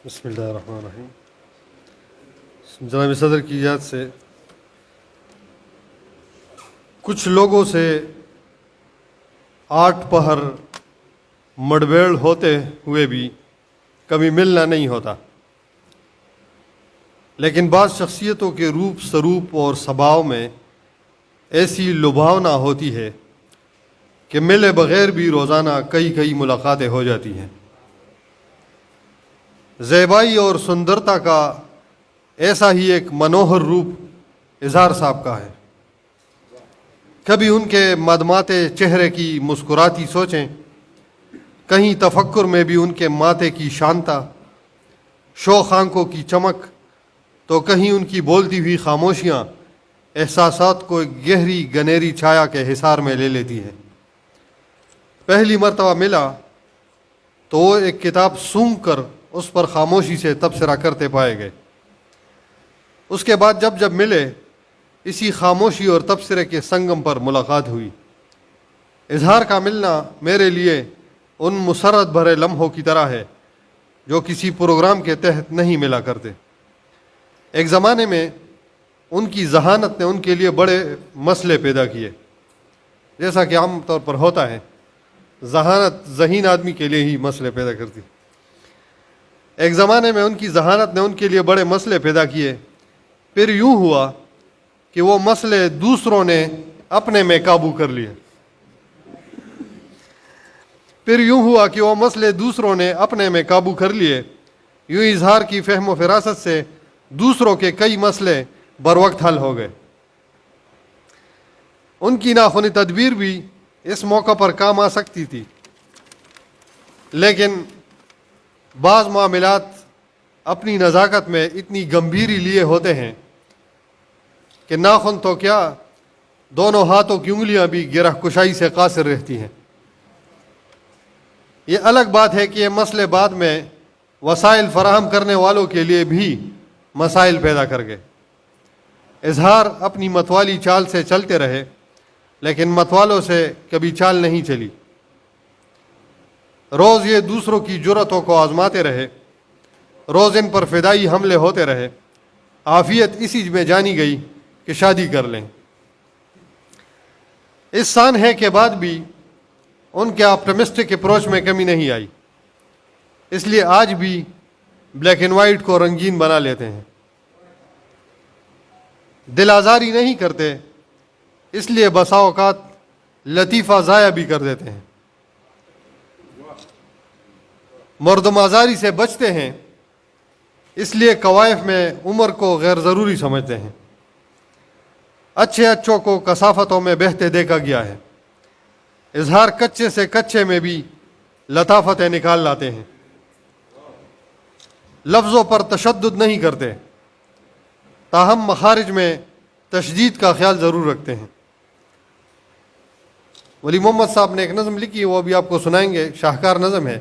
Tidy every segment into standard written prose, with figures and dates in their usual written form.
بسم اللہ الرحمن الرحیم. جناب صدر کی یاد سے کچھ لوگوں سے 8 پہر مڈبیڑ ہوتے ہوئے بھی کبھی ملنا نہیں ہوتا، لیکن بعض شخصیتوں کے روپ سروپ اور سباؤ میں ایسی لبھاونا ہوتی ہے کہ ملے بغیر بھی روزانہ کئی ملاقاتیں ہو جاتی ہیں. زیبائی اور سندرتا کا ایسا ہی ایک منوہر روپ اظہار صاحب کا ہے. کبھی ان کے مدماتے چہرے کی مسکراتی سوچیں، کہیں تفکر میں بھی ان کے ماتھے کی شانتا، شوخ آنکھوں کی چمک، تو کہیں ان کی بولتی ہوئی خاموشیاں احساسات کو ایک گہری گنیری چھایا کے حصار میں لے لیتی ہیں. پہلی مرتبہ ملا تو وہ ایک کتاب سونگھ کر اس پر خاموشی سے تبصرہ کرتے پائے گئے. اس کے بعد جب ملے اسی خاموشی اور تبصرے کے سنگم پر ملاقات ہوئی. اظہار کا ملنا میرے لیے ان مسرت بھرے لمحوں کی طرح ہے جو کسی پروگرام کے تحت نہیں ملا کرتے. ایک زمانے میں ان کی ذہانت نے ان کے لیے بڑے مسئلے پیدا کیے. جیسا کہ عام طور پر ہوتا ہے، ذہانت ذہین آدمی کے لیے ہی مسئلے پیدا کرتی. ایک زمانے میں ان کی ذہانت نے ان کے لیے بڑے مسئلے پیدا کیے. پھر یوں ہوا کہ وہ مسئلے دوسروں نے اپنے میں قابو کر لیے. یوں اظہار کی فہم و فراست سے دوسروں کے کئی مسئلے بر وقت حل ہو گئے. ان کی ناخونی تدبیر بھی اس موقع پر کام آ سکتی تھی، لیکن بعض معاملات اپنی نزاکت میں اتنی گمبھیری لیے ہوتے ہیں کہ ناخن تو کیا، دونوں ہاتھوں کی انگلیاں بھی گرہ کشائی سے قاصر رہتی ہیں. یہ الگ بات ہے کہ یہ مسئلے بعد میں وسائل فراہم کرنے والوں کے لیے بھی مسائل پیدا کر گئے. اظہار اپنی متوالی چال سے چلتے رہے، لیکن متوالوں سے کبھی چال نہیں چلی. روز یہ دوسروں کی جرأتوں کو آزماتے رہے، روز ان پر فدائی حملے ہوتے رہے. عافیت اسی میں جانی گئی کہ شادی کر لیں. اس سانحے کے بعد بھی ان کے آپٹمسٹک اپروچ میں کمی نہیں آئی، اس لیے آج بھی بلیک اینڈ وائٹ کو رنگین بنا لیتے ہیں. دل آزاری نہیں کرتے، اس لیے بسا اوقات لطیفہ ضائع بھی کر دیتے ہیں. مردم آزاری سے بچتے ہیں، اس لیے قوائف میں عمر کو غیر ضروری سمجھتے ہیں. اچھے اچھوں کو کثافتوں میں بہتے دیکھا گیا ہے. اظہار کچے سے کچے میں بھی لطافتیں نکال لاتے ہیں. لفظوں پر تشدد نہیں کرتے، تاہم مخارج میں تشدید کا خیال ضرور رکھتے ہیں. ولی محمد صاحب نے ایک نظم لکھی، وہ بھی آپ کو سنائیں گے، شاہکار نظم ہے.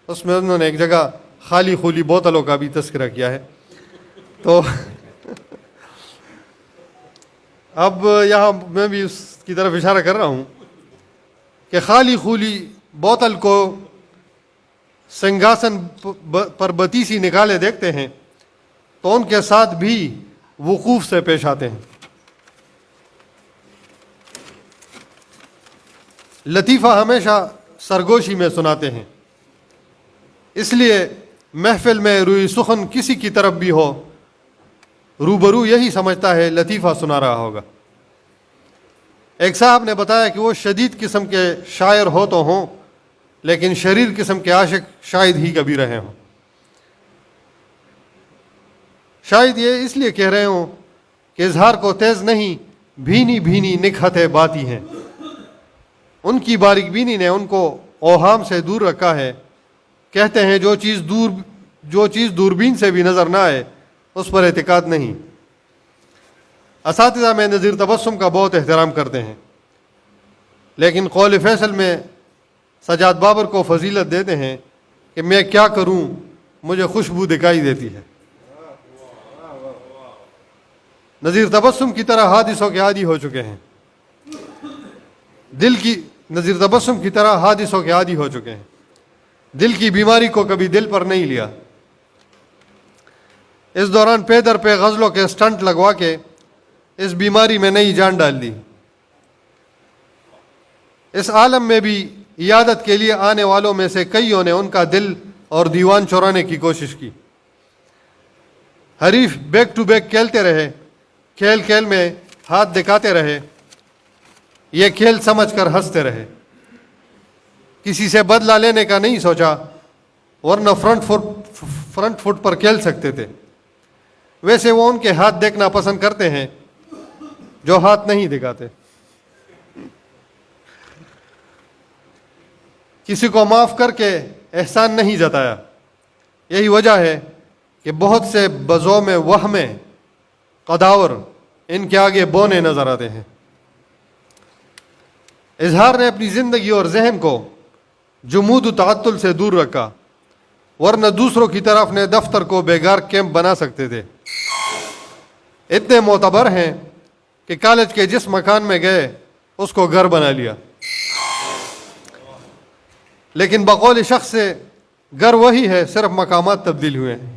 اس میں انہوں نے ایک جگہ خالی خولی بوتلوں کا بھی تذکرہ کیا ہے. تو اب یہاں میں بھی اس کی طرف اشارہ کر رہا ہوں کہ خالی خولی بوتل کو سنگھاسن پر بتیسی نکالے دیکھتے ہیں تو ان کے ساتھ بھی وقوف سے پیش آتے ہیں. لطیفہ ہمیشہ سرگوشی میں سناتے ہیں، اس لیے محفل میں روئی سخن کسی کی طرف بھی ہو، روبرو یہی سمجھتا ہے لطیفہ سنا رہا ہوگا. ایک صاحب نے بتایا کہ وہ شدید قسم کے شاعر ہو تو ہوں، لیکن شریر قسم کے عاشق شاید ہی کبھی رہے ہوں. شاید یہ اس لیے کہہ رہے ہوں کہ اظہار کو تیز نہیں، بھینی نکھتیں باتی ہیں. ان کی باریک بینی نے ان کو اوہام سے دور رکھا ہے. کہتے ہیں جو چیز دوربین سے بھی نظر نہ آئے اس پر اعتقاد نہیں. اساتذہ میں نظیر تبسم کا بہت احترام کرتے ہیں، لیکن قول فیصل میں سجاد بابر کو فضیلت دیتے ہیں کہ میں کیا کروں، مجھے خوشبو دکھائی دیتی ہے. نظیر تبسم کی طرح حادثوں کے عادی ہو چکے ہیں. نظیر تبسم کی طرح حادثوں کے عادی ہو چکے ہیں. دل کی بیماری کو کبھی دل پر نہیں لیا. اس دوران پے در پہ غزلوں کے سٹنٹ لگوا کے اس بیماری میں نئی جان ڈال دی۔ اس عالم میں بھی عیادت کے لیے آنے والوں میں سے کئیوں نے ان کا دل اور دیوان چورانے کی کوشش کی۔ حریف بیک ٹو بیک کھیلتے رہے، کھیل کھیل میں ہاتھ دکھاتے رہے، یہ کھیل سمجھ کر ہنستے رہے، کسی سے بدلہ لینے کا نہیں سوچا، ورنہ فرنٹ فٹ پر کھیل سکتے تھے۔ ویسے وہ ان کے ہاتھ دیکھنا پسند کرتے ہیں جو ہاتھ نہیں دکھاتے۔ کسی کو معاف کر کے احسان نہیں جتایا۔ یہی وجہ ہے کہ بہت سے بزوم وہم قداور ان کے آگے بونے نظر آتے ہیں۔ اظہار نے اپنی زندگی اور ذہن کو جمود و تعطل سے دور رکھا، ورنہ دوسروں کی طرف نے دفتر کو بیگار کیمپ بنا سکتے تھے۔ اتنے معتبر ہیں کہ کالج کے جس مکان میں گئے اس کو گھر بنا لیا، لیکن بقول شخص سے گھر وہی ہے، صرف مقامات تبدیل ہوئے ہیں۔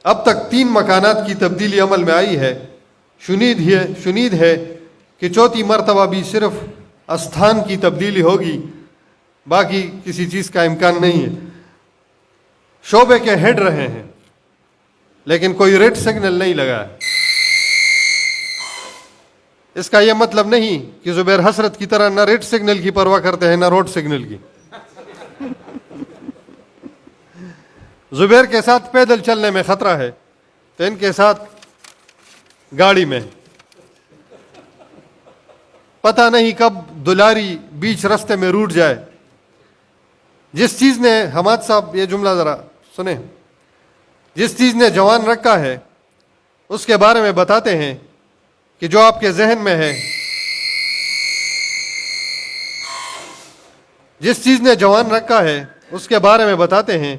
اب تک 3 مکانات کی تبدیلی عمل میں آئی ہے۔ شنید ہے کہ چوتھی مرتبہ بھی صرف استھان کی تبدیلی ہوگی، باقی کسی چیز کا امکان نہیں ہے۔ شعبے کے ہیڈ رہے ہیں لیکن کوئی ریڈ سگنل نہیں لگا ہے۔ اس کا یہ مطلب نہیں کہ زبیر حسرت کی طرح نہ ریڈ سگنل کی پرواہ کرتے ہیں نہ روڈ سگنل کی۔ زبیر کے ساتھ پیدل چلنے میں خطرہ ہے تو ان کے ساتھ گاڑی میں پتہ نہیں کب دلاری بیچ رستے میں روٹ جائے۔ جس چیز نے حماد صاحب یہ جملہ ذرا سنیں، جس چیز نے جوان رکھا ہے اس کے بارے میں بتاتے ہیں کہ جو آپ کے ذہن میں ہے، جس چیز نے جوان رکھا ہے اس کے بارے میں بتاتے ہیں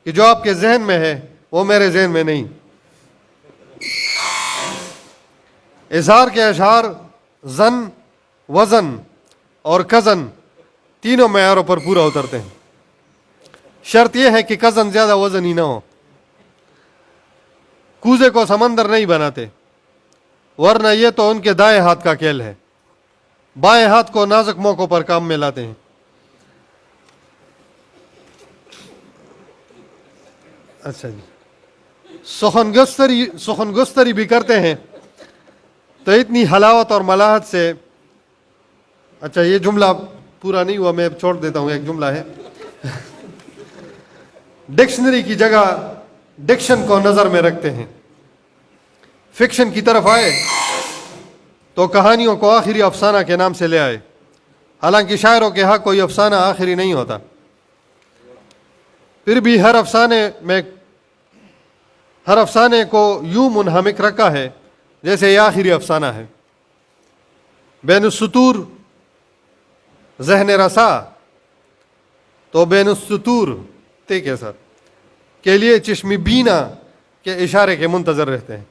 کہ جو آپ کے ذہن میں ہے وہ میرے ذہن میں نہیں۔ اظہار کے اشعار زن، وزن اور کزن تینوں معیاروں پر پورا اترتے ہیں۔ شرط یہ ہے کہ کزن زیادہ وزن ہی نہ ہو۔ کوزے کو سمندر نہیں بناتے، ورنہ یہ تو ان کے دائیں ہاتھ کا کھیل ہے، بائیں ہاتھ کو نازک موقعوں پر کام میں لاتے ہیں۔ اچھا جی، سخن گستری بھی کرتے ہیں تو اتنی حلاوت اور ملاحت سے۔ اچھا یہ جملہ پورا نہیں ہوا، میں چھوڑ دیتا ہوں، ایک جملہ ہے۔ ڈکشنری کی جگہ ڈکشن کو نظر میں رکھتے ہیں۔ فکشن کی طرف آئے تو کہانیوں کو آخری افسانہ کے نام سے لے آئے، حالانکہ شاعروں کے ہاں کوئی افسانہ آخری نہیں ہوتا۔ پھر بھی ہر افسانے کو یوں منہمک رکھا ہے جیسے یہ آخری افسانہ ہے۔ بین السطور ذہن رسا تو بین السطور تے کے ساتھ کے لیے چشم بینا کے اشارے کے منتظر رہتے ہیں۔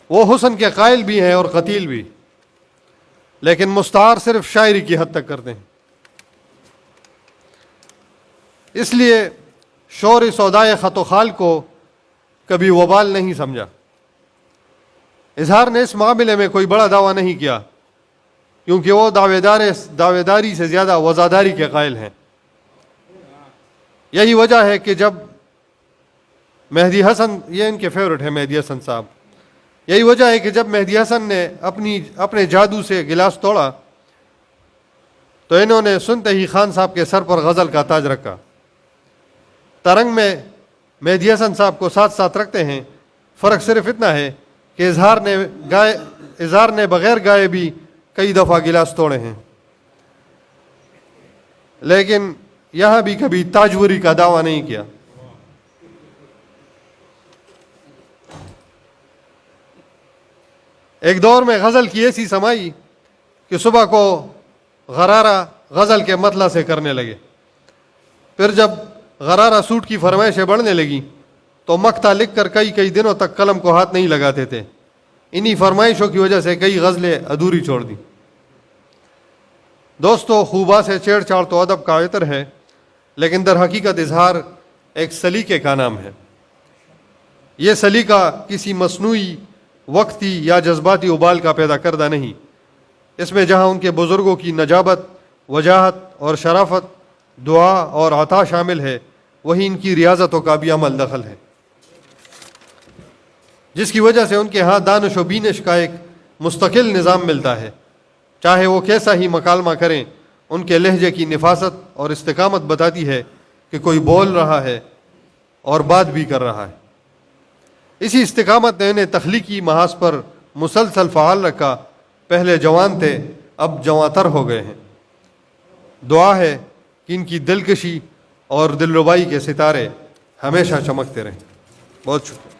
وہ حسن کے قائل بھی ہیں اور قتیل بھی، لیکن مستعار صرف شاعری کی حد تک کرتے ہیں۔ اس لیے شور سودائے خط و خال کو کبھی وبال نہیں سمجھا۔ اظہار نے اس معاملے میں کوئی بڑا دعویٰ نہیں کیا، کیونکہ وہ دعوے داری سے زیادہ وزاداری کے قائل ہیں۔ یہی وجہ ہے کہ جب مہدی حسن، یہ ان کے فیورٹ ہے مہدی حسن صاحب، یہی وجہ ہے کہ جب مہدی حسن نے اپنے جادو سے گلاس توڑا تو انہوں نے سنتے ہی خان صاحب کے سر پر غزل کا تاج رکھا۔ ترنگ میں مہدی حسن صاحب کو ساتھ ساتھ رکھتے ہیں، فرق صرف اتنا ہے کہ اظہار نے بغیر گائے بھی کئی دفعہ گلاس توڑے ہیں، لیکن یہاں بھی کبھی تاجوری کا دعویٰ نہیں کیا۔ ایک دور میں غزل کی ایسی سمائی کہ صبح کو غرارہ غزل کے مطلع سے کرنے لگے۔ پھر جب غرارہ سوٹ کی فرمائشیں بڑھنے لگی تو مقطع لکھ کر کئی دنوں تک قلم کو ہاتھ نہیں لگاتے تھے۔ انہی فرمائشوں کی وجہ سے کئی غزلیں ادھوری چھوڑ دی۔ دوستو، خوبا سے چھیڑ چھاڑ تو ادب کا عطر ہے، لیکن در حقیقت اظہار ایک سلیقے کا نام ہے۔ یہ سلیقہ کسی مصنوعی وقتی یا جذباتی ابال کا پیدا کردہ نہیں، اس میں جہاں ان کے بزرگوں کی نجابت، وجاہت اور شرافت، دعا اور عطا شامل ہے، وہیں ان کی ریاضتوں کا بھی عمل دخل ہے، جس کی وجہ سے ان کے ہاں دانش و بینش کا ایک مستقل نظام ملتا ہے۔ چاہے وہ کیسا ہی مکالمہ کریں، ان کے لہجے کی نفاست اور استقامت بتاتی ہے کہ کوئی بول رہا ہے اور بات بھی کر رہا ہے۔ اسی استقامت نے انہیں تخلیقی محاذ پر مسلسل فعال رکھا۔ پہلے جوان تھے، اب جواں تر ہو گئے ہیں۔ دعا ہے کہ ان کی دلکشی اور دلربائی کے ستارے ہمیشہ چمکتے رہیں۔ بہت شکریہ۔